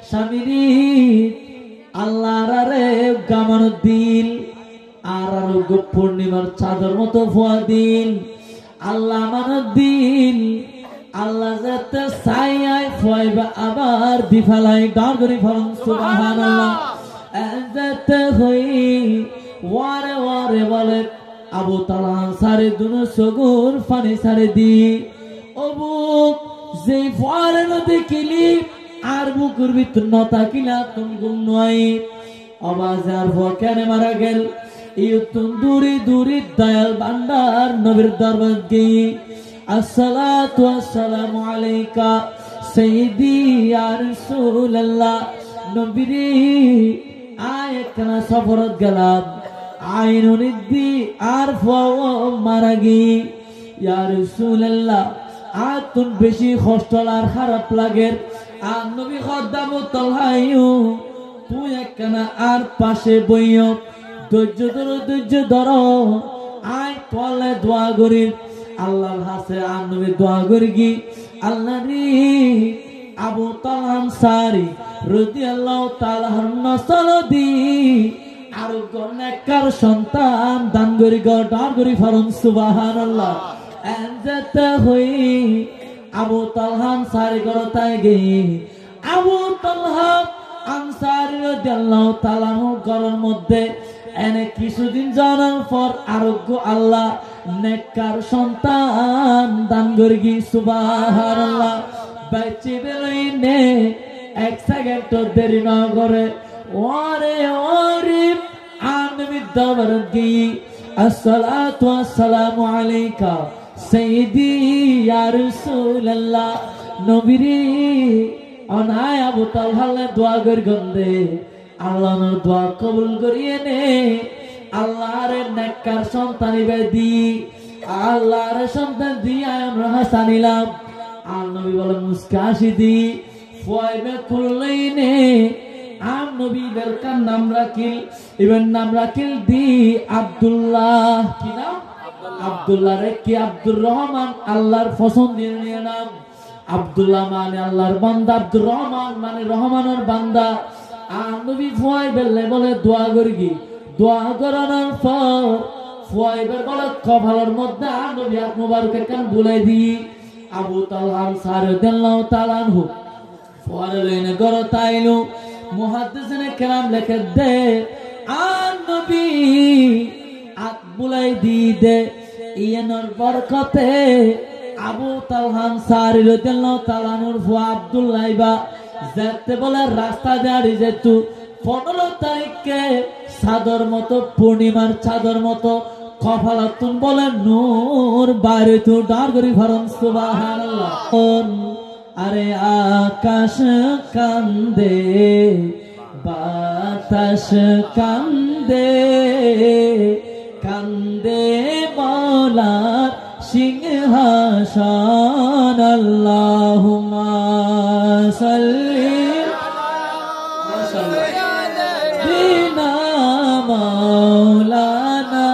স্বামীরি আল্লাহর আরে গামানো দিল আর আরোগ্য পূর্ণিমার চাঁদের মতো ফোয়া দিল আল্লাহ মানো দিল আল্লাহ যাতে ছায়ায় ফয়বা আবার দিফালাই ডার করে ফরম সুবহানাল্লাহ যাতে হই ওয়ারে ওয়ারে বলে আবু তালহা সারে দুনো সগুর ফানি সারে দি অবু যে ফরে নদী কিলি আর বুকুর ভিতর নতা কিলা তুম গুম নয় আওয়াজ আর কেন মারা গেল ইউতুম দূরে দূরে দয়াল ভান্ডার নবীর দরবার গিয়ে আসসালাতু ওয়াসসালামু আলাইকা সাইয়্যিদি ইয়া রাসূলুল্লাহ নবীরে আয় কানা সফরত গেলাম আইনুনিদ্দি আর ফাও মারা গিয়ে ইয়া রাসূলুল্লাহ আতুন বেশি কষ্ট আর খারাপ লাগে আর নবী খদ্দাম তলহাইও তুই একখানা আর পাশে বইও ধৈর্য ধরো আয় তলে দোয়া করি আল্লাহর হাসে আর নবী দোয়া করি কি আল্লাহ রে আবু তালহা আনসারী রাদিয়াল্লাহু তাআলা নসল দি আর গনেকার সন্তান দান করি ডার করি ফরম সুবহানাল্লাহ এনজাতে হই আবু তালহা আনসারী গরতায় গে আবু তালহা আনসারী রাদিয়াল্লাহু তাআলা ঘরের মধ্যে এনে কিছুদিন জানার পর আরোগ্য আল্লাহ নেককার সন্তান দান করি সুবহানাল্লাহ বেঁচে বেরোইনে এক সেকেন্ড দেরি না করে ওরে ওরে আনবি দরবার গিয়ে আসসালাতু ওয়াসসালামু আলাইকা সাইয়্যিদি ইয়া রাসূলুল্লাহ নবীরে অনায় আবু তালহালে দোয়া করি গন্দে আল্লাহর দোয়া কবুল করিয়ে নে আল্লাহর নেককার সন্তান বেদি আল্লাহর সন্তান দিয়া আমরা হাসানিলাম আর নবী বলে মুস্কাশি দি ফয়বে খুললেই নে আর নবী বেরকার নাম রাখিল ইবেন নাম রাখিল দি আব্দুল্লাহ কি নাম আব্দুল্লাহ রে কি আব্দুর রহমান আল্লাহর পছন্দের নাম আব্দুল্লাহ মানে আল্লাহর বান্দা আব্দুর রহমান মানে রহমানের বান্দা আর নবী ফয়বে বলে দোয়া করি দোয়া করানোর পর ফয়বে বলে কপালের মধ্যে আর নবী হাত মুবারকের কান বুলাই দি আবু তালহা আনসারী রাদিয়াল্লাহু তাআলা আনহু পরে লইনে গরতাইলো মুহাদ্দিসিনে কেরাম লেখে দে আর নবী হাত বুলাই দি দে ইয়ানোর বরকতে আবু তালহা আনসারী রাদিয়াল্লাহু তাআলা আনহুর ফুয়া আব্দুল্লাহ ইবা যেতে বলে রাস্তা দাঁড়ি যেতু 15 তারিখে চাঁদর মতো পূর্ণিমার চাঁদর মতো কপালাতুন বলে নূর বাইরে তো ডার করি ফরম সুবহানাল্লাহ আরে আকাশ কান্দে বাতাস কান্দে কান্দে মওলার সিংহাসন আল্লাহুম্মা সাল্লি বিনা মাওলানা